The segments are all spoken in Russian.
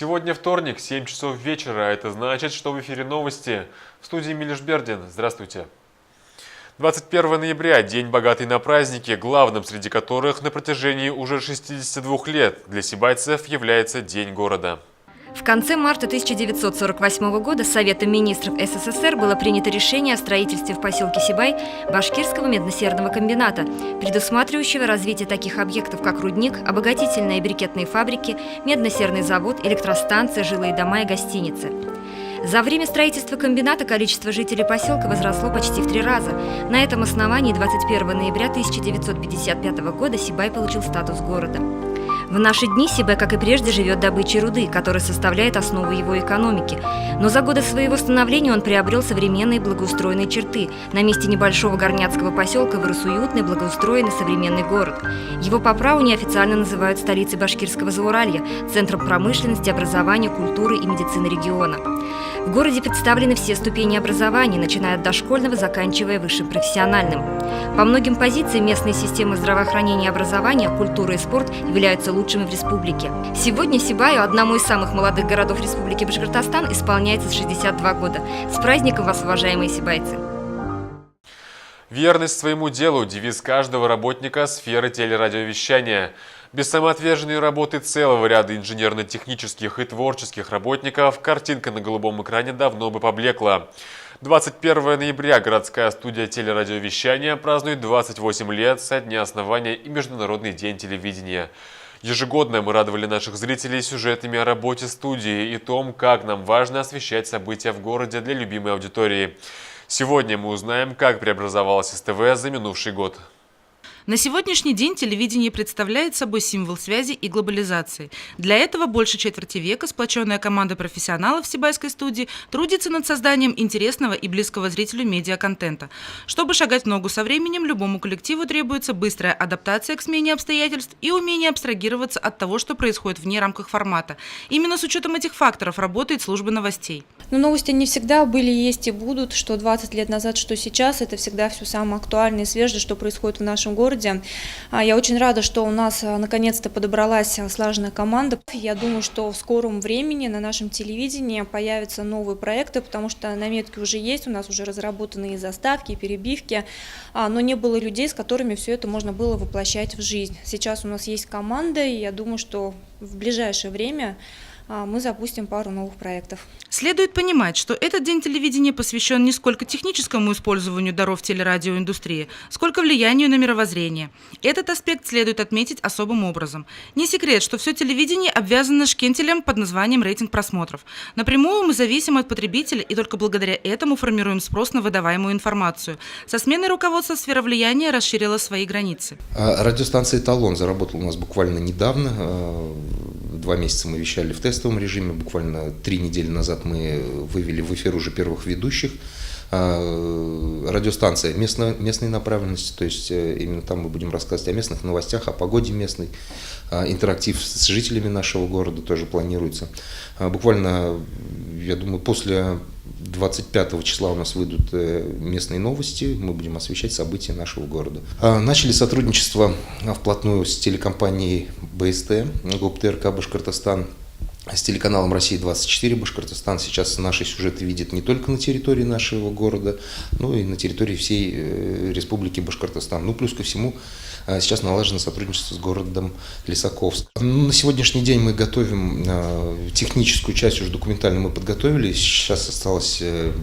Сегодня вторник, 7 часов вечера, а это значит, что в эфире новости. В студии Милиш Бердин. Здравствуйте. 21 ноября – день богатый на праздники, главным среди которых на протяжении уже 62 лет для сибайцев является День города. В конце марта 1948 года Советом министров СССР было принято решение о строительстве в поселке Сибай Башкирского медно-серного комбината, предусматривающего развитие таких объектов, как рудник, обогатительные и брикетные фабрики, медно-серный завод, электростанция, жилые дома и гостиницы. За время строительства комбината количество жителей поселка возросло почти в 3 раза. На этом основании 21 ноября 1955 года Сибай получил статус города. В наши дни Сибай, как и прежде, живет добычей руды, которая составляет основу его экономики. Но за годы своего становления он приобрел современные благоустроенные черты. На месте небольшого горняцкого поселка вырос уютный, благоустроенный современный город. Его по праву неофициально называют столицей Башкирского Зауралья, центром промышленности, образования, культуры и медицины региона. В городе представлены все ступени образования, начиная от дошкольного, заканчивая высшим профессиональным. По многим позициям местные системы здравоохранения и образования, культура и спорт являются лучшими в республике. Сегодня Сибаю, одному из самых молодых городов Республики Башкортостан, исполняется 62 года. С праздником вас, уважаемые сибайцы! Верность своему делу – девиз каждого работника сферы телерадиовещания. Без самоотверженной работы целого ряда инженерно-технических и творческих работников картинка на голубом экране давно бы поблекла. 21 ноября городская студия телерадиовещания празднует 28 лет со дня основания и Международный день телевидения. Ежегодно мы радовали наших зрителей сюжетами о работе студии и том, как нам важно освещать события в городе для любимой аудитории. Сегодня мы узнаем, как преобразовалась СТВ за минувший год. На сегодняшний день телевидение представляет собой символ связи и глобализации. Для этого больше четверти века сплоченная команда профессионалов Сибайской студии трудится над созданием интересного и близкого зрителю медиаконтента. Чтобы шагать в ногу со временем, любому коллективу требуется быстрая адаптация к смене обстоятельств и умение абстрагироваться от того, что происходит вне рамках формата. Именно с учетом этих факторов работает служба новостей. Но новости не всегда были, есть и будут, что 20 лет назад, что сейчас. Это всегда все самое актуальное и свежее, что происходит в нашем городе. Я очень рада, что у нас наконец-то подобралась слаженная команда. Я думаю, что в скором времени на нашем телевидении появятся новые проекты, потому что наметки уже есть, у нас уже разработаны и заставки, и перебивки, но не было людей, с которыми все это можно было воплощать в жизнь. Сейчас у нас есть команда, и я думаю, что в ближайшее время мы запустим пару новых проектов. Следует понимать, что этот день телевидения посвящен не сколько техническому использованию даров телерадиоиндустрии, сколько влиянию на мировоззрение. Этот аспект следует отметить особым образом. Не секрет, что все телевидение обвязано шкентелем под названием рейтинг просмотров. Напрямую мы зависим от потребителя и только благодаря этому формируем спрос на выдаваемую информацию. Со сменой руководства сфера влияния расширила свои границы. Радиостанция «Эталон» заработала у нас буквально недавно. 2 месяца мы вещали в тестовом режиме, буквально 3 недели назад мы вывели в эфир уже первых ведущих. Радиостанция местной направленности, то есть именно там мы будем рассказывать о местных новостях, о погоде местной. Интерактив с жителями нашего города тоже планируется. Буквально, я думаю, после 25 числа у нас выйдут местные новости, мы будем освещать события нашего города. Начали сотрудничество вплотную с телекомпанией БСТ, ГУП ТРК Башкортостан, с телеканалом «Россия-24» Башкортостан. Сейчас наши сюжеты видят не только на территории нашего города, но и на территории всей Республики Башкортостан. Ну, плюс ко всему, сейчас налажено сотрудничество с городом Лисаковск. На сегодняшний день мы готовим техническую часть, уже документально мы подготовили. Сейчас осталось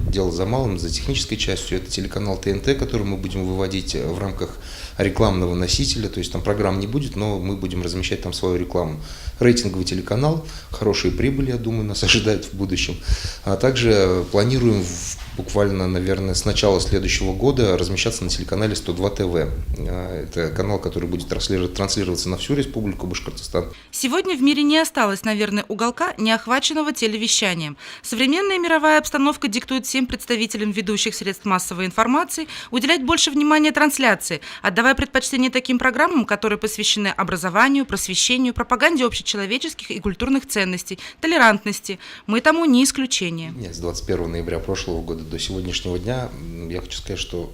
дело за малым, за технической частью. Это телеканал ТНТ, который мы будем выводить в рамках рекламного носителя. То есть там программ не будет, но мы будем размещать там свою рекламу. Рейтинговый телеканал, хорошие прибыли, я думаю, нас ожидают в будущем. А также планируем буквально, наверное, с начала следующего года размещаться на телеканале 102 ТВ. Это канал, который будет транслироваться на всю Республику Башкортостан. Сегодня в мире не осталось, наверное, уголка, не охваченного телевещанием. Современная мировая обстановка диктует всем представителям ведущих средств массовой информации уделять больше внимания трансляции, отдавая предпочтение таким программам, которые посвящены образованию, просвещению, пропаганде общечеловеческих и культурных ценностей, толерантности. Мы тому не исключение. С 21 ноября прошлого года до сегодняшнего дня я хочу сказать, что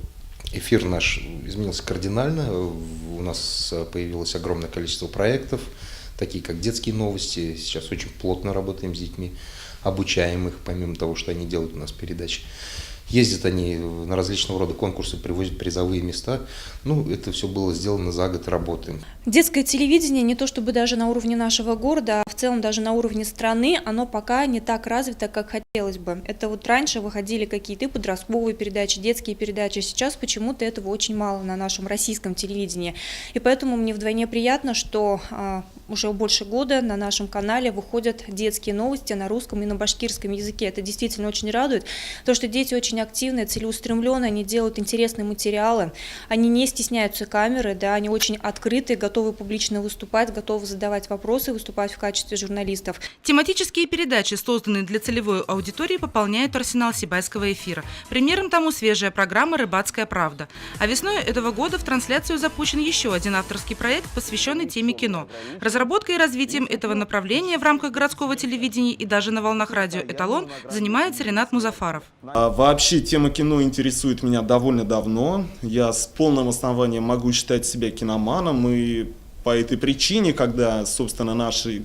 эфир наш изменился кардинально. У нас появилось огромное количество проектов, такие как детские новости. Сейчас очень плотно работаем с детьми, обучаем их, помимо того, что они делают у нас передачи. Ездят они на различного рода конкурсы, привозят призовые места. Ну, это все было сделано за год работы. Детское телевидение не то чтобы даже на уровне нашего города, а в целом даже на уровне страны, оно пока не так развито, как хотелось бы. Это вот раньше выходили какие-то подростковые передачи, детские передачи. Сейчас почему-то этого очень мало на нашем российском телевидении. И поэтому мне вдвойне приятно, что уже больше года на нашем канале выходят детские новости на русском и на башкирском языке. Это действительно очень радует, потому что дети очень активные, целеустремленные, они делают интересные материалы, они не стесняются камеры, да, они очень открытые, готовы публично выступать, готовы задавать вопросы, выступать в качестве журналистов. Тематические передачи, созданные для целевой аудитории, пополняют арсенал сибайского эфира. Примером тому свежая программа «Рыбацкая правда». А весной этого года в трансляцию запущен еще один авторский проект, посвященный теме кино. Разработкой и развитием этого направления в рамках городского телевидения и даже на волнах радио «Эталон» занимается Ренат Музафаров. Вообще тема кино интересует меня довольно давно. Я с полным основанием могу считать себя киноманом, и по этой причине, когда, собственно, наши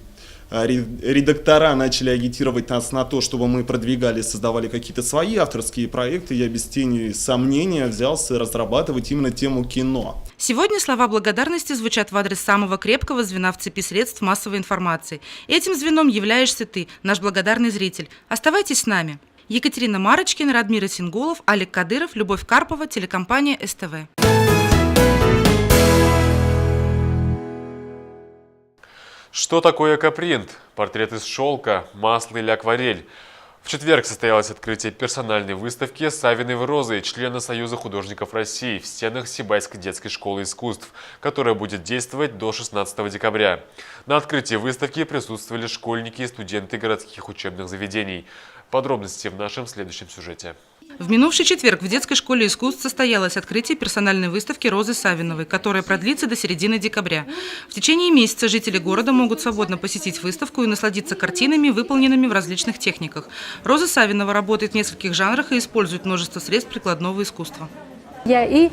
редактора начали агитировать нас на то, чтобы мы продвигали, создавали какие-то свои авторские проекты, я без тени сомнения взялся разрабатывать именно тему кино. Сегодня слова благодарности звучат в адрес самого крепкого звена в цепи средств массовой информации. Этим звеном являешься ты, наш благодарный зритель. Оставайтесь с нами. Екатерина Марочкина, Радмир Исингулов, Алик Кадыров, Любовь Карпова, телекомпания СТВ. Что такое экопринт? Портрет из шелка, масло или акварель? В четверг состоялось открытие персональной выставки Савиновой розы, члена Союза художников России, в стенах Сибайской детской школы искусств, которая будет действовать до 16 декабря. На открытии выставки присутствовали школьники и студенты городских учебных заведений. Подробности в нашем следующем сюжете. В минувший четверг в детской школе искусств состоялось открытие персональной выставки Розы Савиновой, которая продлится до середины декабря. В течение месяца жители города могут свободно посетить выставку и насладиться картинами, выполненными в различных техниках. Роза Савинова работает в нескольких жанрах и использует множество средств прикладного искусства. Я и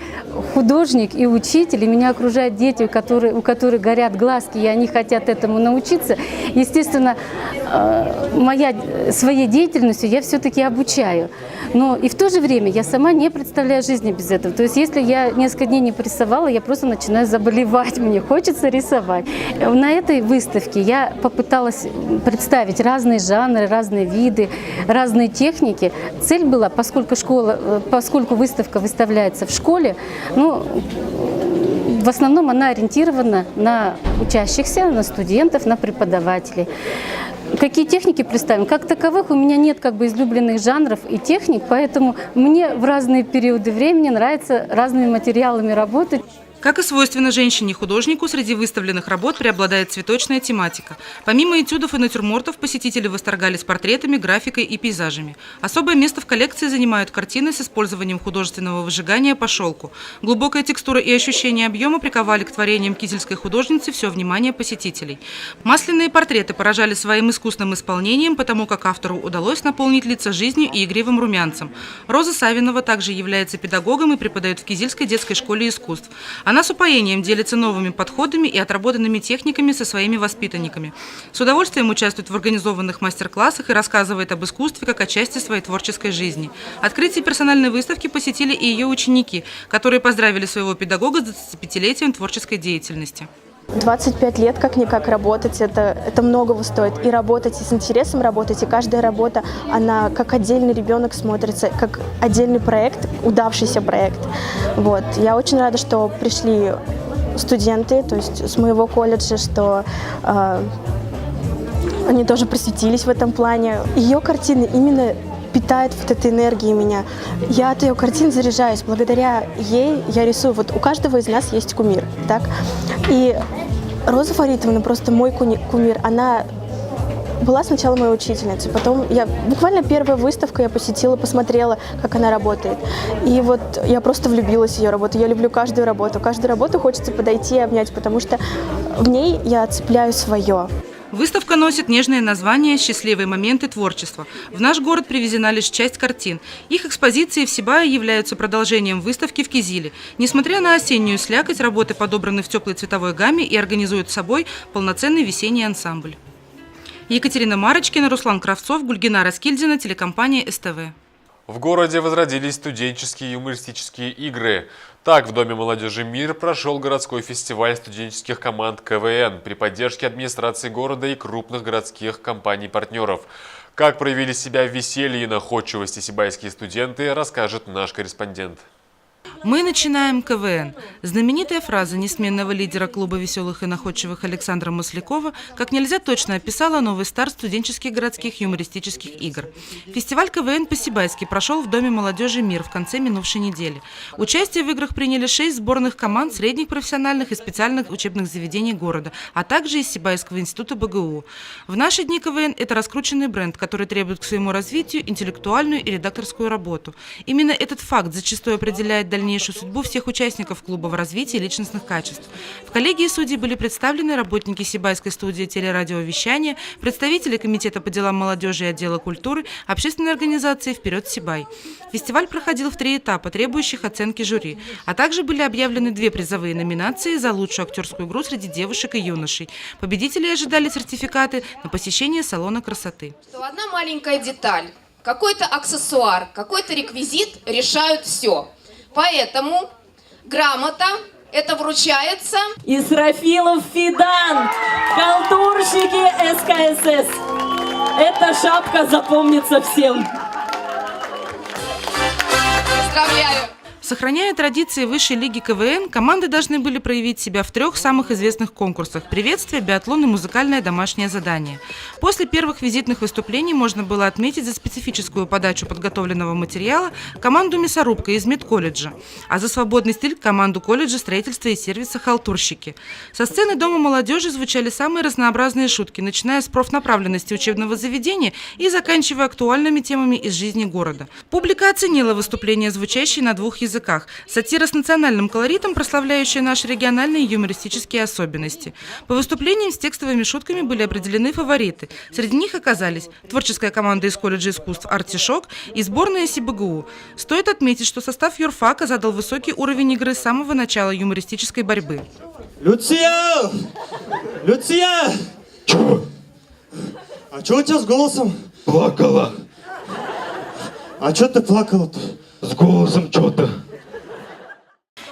художник, и учитель, и меня окружают дети, у которых горят глазки, и они хотят этому научиться. Естественно, своей деятельностью я все-таки обучаю. Но и в то же время я сама не представляю жизни без этого. То есть если я несколько дней не порисовала, я просто начинаю заболевать, мне хочется рисовать. На этой выставке я попыталась представить разные жанры, разные виды, разные техники. Цель была, поскольку выставка выставляется в школе, в основном она ориентирована на учащихся, на студентов, на преподавателей. Какие техники представим? Как таковых у меня нет излюбленных жанров и техник, поэтому мне в разные периоды времени нравится разными материалами работать. Как и свойственно женщине-художнику, среди выставленных работ преобладает цветочная тематика. Помимо этюдов и натюрмортов, посетители восторгались портретами, графикой и пейзажами. Особое место в коллекции занимают картины с использованием художественного выжигания по шелку. Глубокая текстура и ощущение объема приковали к творениям кизельской художницы все внимание посетителей. Масляные портреты поражали своим искусным исполнением, потому как автору удалось наполнить лица жизнью и игривым румянцем. Роза Савинова также является педагогом и преподает в Кизельской детской школе искусств. Она с упоением делится новыми подходами и отработанными техниками со своими воспитанниками. С удовольствием участвует в организованных мастер-классах и рассказывает об искусстве как о части своей творческой жизни. Открытие персональной выставки посетили и ее ученики, которые поздравили своего педагога с 25-летием творческой деятельности. 25 лет как-никак работать, это многого стоит. И работать, и с интересом работать, и каждая работа, она как отдельный ребенок смотрится, как отдельный проект, удавшийся проект. Вот. Я очень рада, что пришли студенты, то есть с моего колледжа, что они тоже просветились в этом плане. Ее картины именно питает вот этой энергией меня. Я от ее картин заряжаюсь. Благодаря ей я рисую. Вот у каждого из нас есть кумир, так? И Роза Фаритовна просто мой кумир. Она была сначала моей учительницей, потом буквально первая выставка я посетила, посмотрела, как она работает. И вот я просто влюбилась в ее работу. Я люблю каждую работу. Каждую работу хочется подойти и обнять, потому что в ней я цепляю свое. Выставка носит нежное название «Счастливые моменты творчества». В наш город привезена лишь часть картин. Их экспозиции в Сибае являются продолжением выставки в Кизиле. Несмотря на осеннюю слякоть, работы подобраны в теплой цветовой гамме и организуют собой полноценный весенний ансамбль. Екатерина Марочкина, Руслан Кравцов, Гульгина Раскильдина, телекомпания СТВ. В городе возродились студенческие юмористические игры. Так, в Доме молодежи «Мир» прошел городской фестиваль студенческих команд КВН при поддержке администрации города и крупных городских компаний-партнеров. Как проявили себя в веселье и находчивости сибайские студенты, расскажет наш корреспондент. Мы начинаем КВН. Знаменитая фраза несменного лидера клуба веселых и находчивых Александра Маслякова как нельзя точно описала новый старт студенческих городских юмористических игр. Фестиваль КВН по-сибайски прошел в Доме молодежи «Мир» в конце минувшей недели. Участие в играх приняли 6 сборных команд средних профессиональных и специальных учебных заведений города, а также из Сибайского института БГУ. В наши дни КВН – это раскрученный бренд, который требует к своему развитию интеллектуальную и редакторскую работу. Именно этот факт зачастую определяет дальнейшую судьбу всех участников клуба в развитии личностных качеств. В коллегии судей были представлены работники Сибайской студии телерадиовещания, представители Комитета по делам молодежи и отдела культуры, общественной организации «Вперед, Сибай». Фестиваль проходил в 3 этапа, требующих оценки жюри, а также были объявлены 2 призовые номинации за лучшую актерскую игру среди девушек и юношей. Победители ожидали сертификаты на посещение салона красоты. Одна маленькая деталь, какой-то аксессуар, какой-то реквизит решают все. Поэтому грамота это вручается Исрафилов Фидан, халтурщики СКСС. Эта шапка запомнится всем. Поздравляю! Сохраняя традиции высшей лиги КВН, команды должны были проявить себя в 3 самых известных конкурсах – приветствие, биатлон и музыкальное домашнее задание. После первых визитных выступлений можно было отметить за специфическую подачу подготовленного материала команду «Мясорубка» из медколледжа, а за свободный стиль – команду колледжа строительства и сервиса «Халтурщики». Со сцены Дома молодежи звучали самые разнообразные шутки, начиная с профнаправленности учебного заведения и заканчивая актуальными темами из жизни города. Публика оценила выступления, звучащие на 2 языках. Сатира с национальным колоритом, прославляющая наши региональные юмористические особенности. По выступлениям с текстовыми шутками были определены фавориты. Среди них оказались творческая команда из колледжа искусств «Артишок» и сборная СибГУ. Стоит отметить, что состав юрфака задал высокий уровень игры с самого начала юмористической борьбы. Люция! Люция! Чё? А чё у тебя с голосом? Плакала. А чё ты плакала-то? С голосом что-то.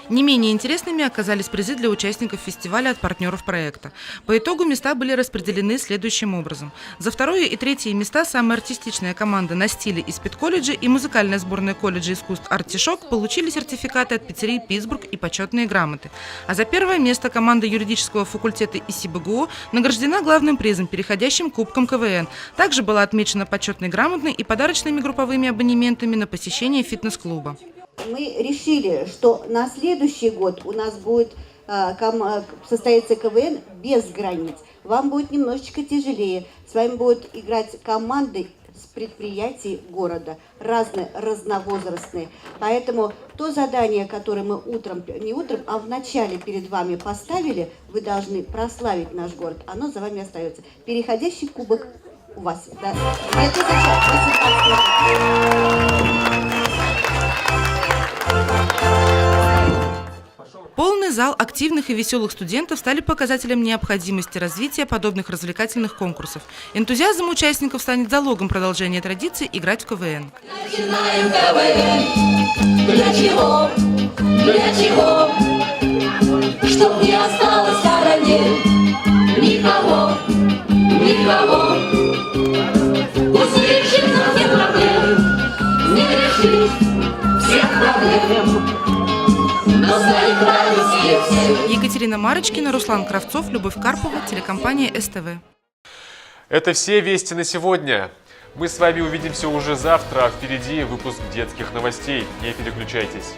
Не менее интересными оказались призы для участников фестиваля от партнеров проекта. По итогу места были распределены следующим образом. За 2-е и 3-е места самая артистичная команда «На стиле» из педколледжа и музыкальная сборная колледжа искусств «Артишок» получили сертификаты от пиццерии «Питтсбург» и почетные грамоты. А за 1-е место команда юридического факультета из СибГУ награждена главным призом, переходящим к Кубкам КВН. Также была отмечена почетной грамотной и подарочными групповыми абонементами на посещение фитнес-клуба. Мы решили, что на следующий год у нас будет состоится КВН без границ. Вам будет немножечко тяжелее. С вами будут играть команды с предприятий города, разновозрастные. Поэтому то задание, которое мы в начале перед вами поставили, вы должны прославить наш город. Оно за вами остается. Переходящий кубок у вас. Да. 2018. Полный зал активных и веселых студентов стали показателем необходимости развития подобных развлекательных конкурсов. Энтузиазм участников станет залогом продолжения традиции играть в КВН. Начинаем КВН. Для чего? Для чего? Чтоб не осталось в стороне никого, никого. Услышим нам все проблем, не решить всех проблем. Екатерина Марочкина, Руслан Кравцов, Любовь Карпова, телекомпания СТВ. Это все вести на сегодня. Мы с вами увидимся уже завтра, а впереди выпуск детских новостей. Не переключайтесь.